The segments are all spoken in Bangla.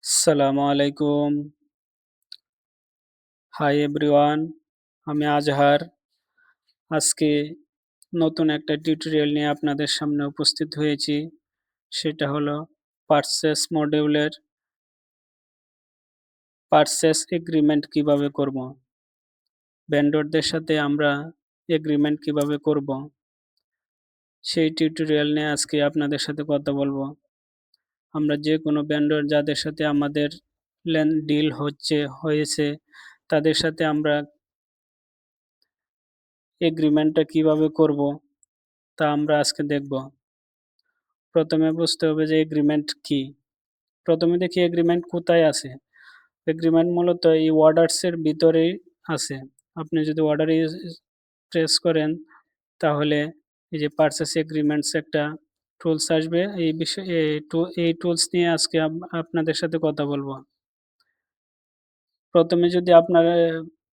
আসসালামু আলাইকুম। Hi everyone. আমি আজহার। আজকে নতুন একটা টিউটোরিয়াল নিয়ে আপনাদের সামনে উপস্থিত হয়েছি। সেটা হলো পারচেজ মডিউলের পারচেজ এগ্রিমেন্ট কিভাবে করব? ভেন্ডরদের সাথে আমরা এগ্রিমেন্ট কিভাবে করব? সেই টিউটোরিয়াল নিয়ে আজকে আপনাদের সাথে কথা বলব। আমরা যেকোনো ভেন্ডর যাদের সাথে আমাদের ডিল হয়েছে তাদের সাথে আমরা এগ্রিমেন্টটা কিভাবে করব? তা আমরা আজকে দেখব। প্রথমে বুঝতে হবে যে এগ্রিমেন্ট কি? প্রথমে দেখি এগ্রিমেন্ট কোথায় আছে? এগ্রিমেন্ট মূলত এই অর্ডারসের ভিতরেই আছে। আপনি যদি অর্ডার প্রেস করেন তাহলে এই যে পারচেজ এগ্রিমেন্টস একটা টুলস আসবে। এই বিষয় এই টুলস নিয়ে আজকে আপনাদের সাথে কথা বলব। প্রথমে যদি আপনার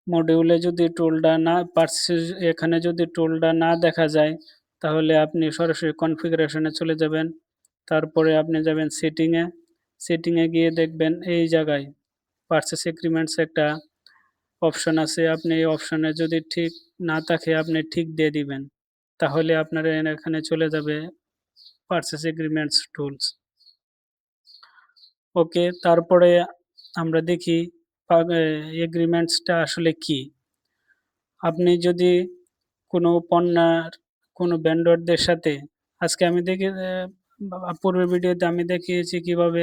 মডিউলে যদি টুলটা না পারচেজ এখানে যদি টুলটা না দেখা যায় তাহলে আপনি সরাসরি কনফিগারেশন এ চলে যাবেন। তারপরে আপনি যাবেন সেটিংয়ে। সেটিংয়ে গিয়ে দেখবেন এই জায়গায় পারচেজ এগ্রিমেন্টস একটা অপশন আছে। আপনি এই অপশনে যদি ঠিক না থাকে আপনি ঠিক দিয়ে দিবেন। তাহলে আপনার এখানে চলে যাবে পারচেজ এগ্রিমেন্টস টুলস। ওকে, তারপরে আমরা দেখি এগ্রিমেন্টসটা আসলে কি? আপনি যদি কোনো পণ্যের কোনো ভেন্ডরদের সাথে আজকে আমি দেখি পূর্বের ভিডিওতে আমি দেখিয়েছি কিভাবে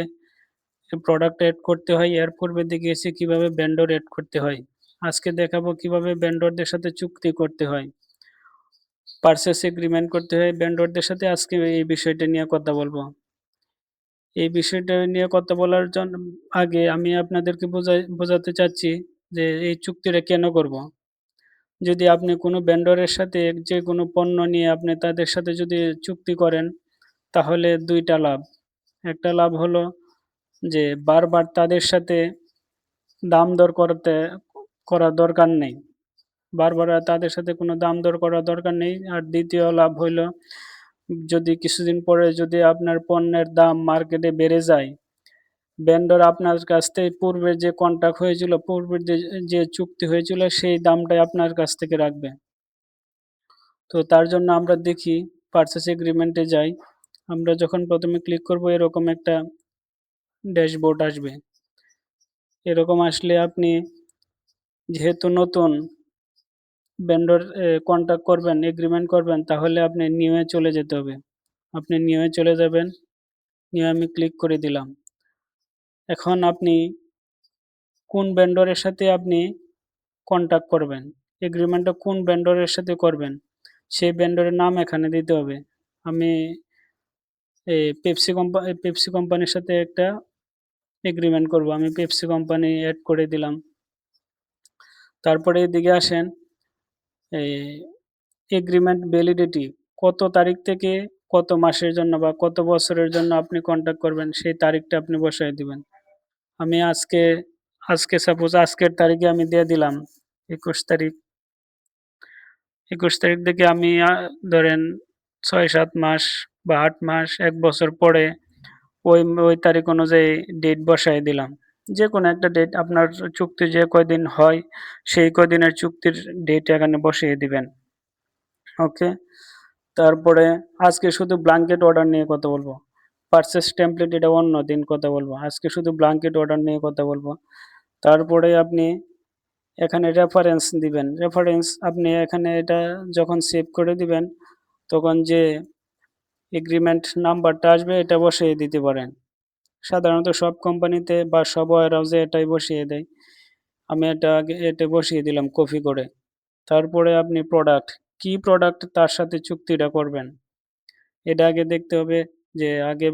প্রোডাক্ট এড করতে হয়। এর পূর্বে দেখিয়েছি কিভাবে ভেন্ডর এড করতে হয়। আজকে দেখাবো কিভাবে ভেন্ডরদের সাথে চুক্তি করতে হয়। পারচেজ এগ্রিমেন্ট করতে হয় ভেন্ডরদের সাথে। আজকে এই বিষয়টা নিয়ে কথা বলবো। এই বিষয়টা নিয়ে কথা বলার আগে আমি আপনাদেরকে বোঝাতে চাচ্ছি যে এই চুক্তিটা কেন করব? যদি আপনি কোনো ভেন্ডরের সাথে যেকোনো পণ্য নিয়ে আপনি তাদের সাথে যদি চুক্তি করেন, তাহলে ২ টা লাভ। একটা লাভ হলো যে বারবার তাদের সাথে দাম দর করার দরকার নেই। বারবার আর তাদের সাথে কোনো দাম দর করার দরকার নেই। আর ২য় লাভ হইলো যদি কিছুদিন পরে যদি আপনার পণ্যের দাম মার্কেটে বেড়ে যায়, ভেন্ডর আপনার কাছ থেকে পূর্বে যে কন্ট্রাক্ট হয়েছিল, পূর্বের যে চুক্তি হয়েছিল সেই দামটাই আপনার কাছ থেকে রাখবে। তো তার জন্য আমরা দেখি পারচেজ এগ্রিমেন্ট এ যাই। আমরা যখন ১ম এ ক্লিক করব এরকম একটা ড্যাশবোর্ড আসবে। এরকম আসলে আপনি যেহেতু নতুন ভেন্ডর কন্ট্যাক্ট করবেন, এগ্রিমেন্ট করবেন তাহলে আপনি নিউ এ চলে যেতে হবে। আপনি নিউ এ চলে যাবেন। নিউ এ আমি ক্লিক করে দিলাম। এখন আপনি কোন ভেন্ডরের সাথে আপনি কন্ট্যাক্ট করবেন, এগ্রিমেন্টটা কোন ভেন্ডরের সাথে করবেন, সেই ভেন্ডরের নাম এখানে দিতে হবে। আমি পেপসি কোম্পানির সাথে একটা এগ্রিমেন্ট করব। আমি পেপসি কোম্পানি এড করে দিলাম। তারপরে এদিকে আসেন, এই এগ্রিমেন্ট ভ্যালিডিটি কত তারিখ থেকে কত মাসের জন্য বা কত বছরের জন্য আপনি কন্ট্যাক্ট করবেন সেই তারিখটা আপনি বসায় দিবেন। আমি আজকে সাপোজ আজকের তারিখে আমি দিয়ে দিলাম ২১ তারিখ। ২১ তারিখ থেকে আমি ধরেন ৬-৭ মাস বা ৮ মাস ১ বছর পরে ওই ওই তারিখ অনুযায়ী ডেট বসায় দিলাম। যেকোনো একটা ডেট আপনার চুক্তি যে কয়দিন হয় সেই কয়দিনের চুক্তির ডেট এখানে বসিয়ে দিবেন। ওকে? তারপরে আজকে শুধু ব্ল্যাঙ্কেট অর্ডার নিয়ে কথা বলব। পারচেজ টেমপ্লেট এটা অন্যদিন কথা বলব। আজকে শুধু ব্ল্যাঙ্কেট অর্ডার নিয়ে কথা বলব। তারপরে আপনি এখানে রেফারেন্স দিবেন। রেফারেন্স আপনি এখানে এটা যখন সেভ করে দিবেন, তখন যে এগ্রিমেন্ট নাম্বারটা আসবে এটা বসিয়ে দিতে পারেন। সাধারণত সব কোম্পানিতে বা সব ওয়্যারহাউসে এটাই বসিয়ে দেয়। আমি এটা বসিয়ে দিলাম কপি করে। তারপরে আপনি কি প্রোডাক্ট তার সাথে চুক্তিটা করবেন। এটা আগে দেখতে হবে যে আগে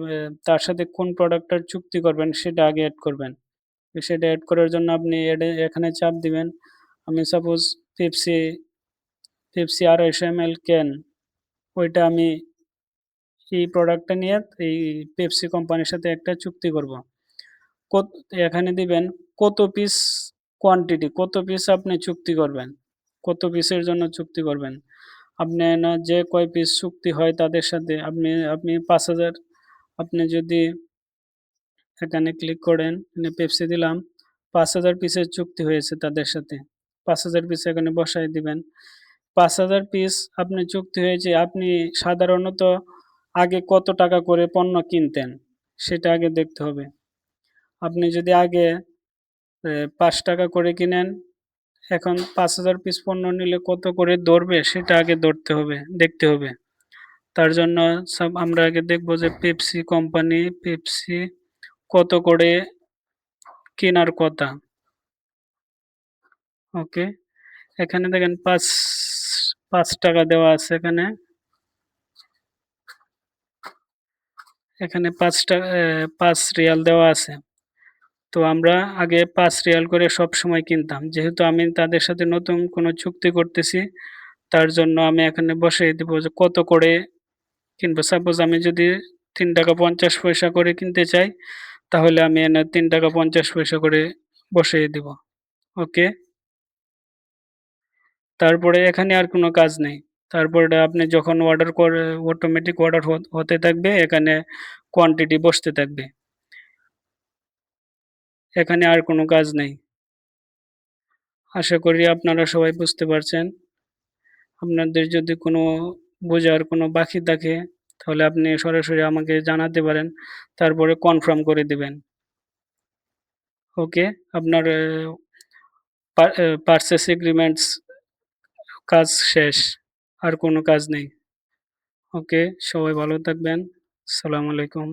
তার সাথে কোন প্রোডাক্টটার চুক্তি করবেন সেটা আগে এড করবেন। সেটা এড করার জন্য আপনি এখানে চাপ দিবেন। আমি suppose Pepsi, Pepsi ২৫০ ML can ওইটা আমি এই প্রোডাক্টটা নিয়ে এই পেপসি কোম্পানির সাথে একটা চুক্তি করব। কত এখানে দিবেন কত পিস কোয়ান্টিটি, কত পিস আপনি চুক্তি করবেন, কত পিসের জন্য চুক্তি করবেন। আপনি না যে কয় পিস চুক্তি হয় তাদের সাথে আপনি আপনি ৫,০০০ আপনি যদি এখানে ক্লিক করেন, এখানে পেপসি দিলাম। ৫,০০০ পিসের চুক্তি হয়েছে তাদের সাথে। ৫,০০০ পিস এখানে বসায় দিবেন। ৫,০০০ পিস আপনি চুক্তি হয়েছে, আপনি সাধারণত আগে কত টাকা করে পণ্য কিনতেন? সেটা আগে দেখতে হবে। আপনি যদি আগে ৳৫ করে কিনেন, এখন ৫,০০০ পিস পণ্য নিলে কত করে ধরবে সেটা আগে ধরতে হবে, দেখতে হবে। তার জন্য আমরা আগে দেখব যে পেপসি কোম্পানি, পেপসি কত করে কেনার কথা। ওকে। এখানে দেখেন ৳৫ দেওয়া আছে এখানে। এখানে ৳৫ দেওয়া আছে। তো আমরা আগে ৳৫ করে সবসময় কিনতাম। যেহেতু আমি তাদের সাথে নতুন কোনো চুক্তি করতেছি, তার জন্য আমি এখানে বসায় দিব যে কত করে কিনবো। সাপোজ আমি যদি ৳৩.৫০ করে কিনতে চাই, তাহলে আমি এখানে ৳৩.৫০ করে বসিয়ে দিব। ওকে? তারপরে এখানে আর কোনো কাজ নেই। তারপরে আপনি যখন অর্ডার করে অটোমেটিক অর্ডার হতে থাকবে, এখানে কোয়ান্টিটি বসতে থাকবে। এখানে আর কোনো কাজ নেই। আশা করি আপনারা সবাই বুঝতে পারছেন। আপনাদের যদি কোনো বোঝার কোনো বাকি থাকে, তাহলে আপনি সরাসরি আমাকে জানাতে পারেন। তারপরে কনফার্ম করে দিবেন। ওকে? আপনার পারচেজ এগ্রিমেন্টস কাজ শেষ। আর কোনো কাজ নেই। ওকে, সবাই ভালো থাকবেন। আসসালামু আলাইকুম।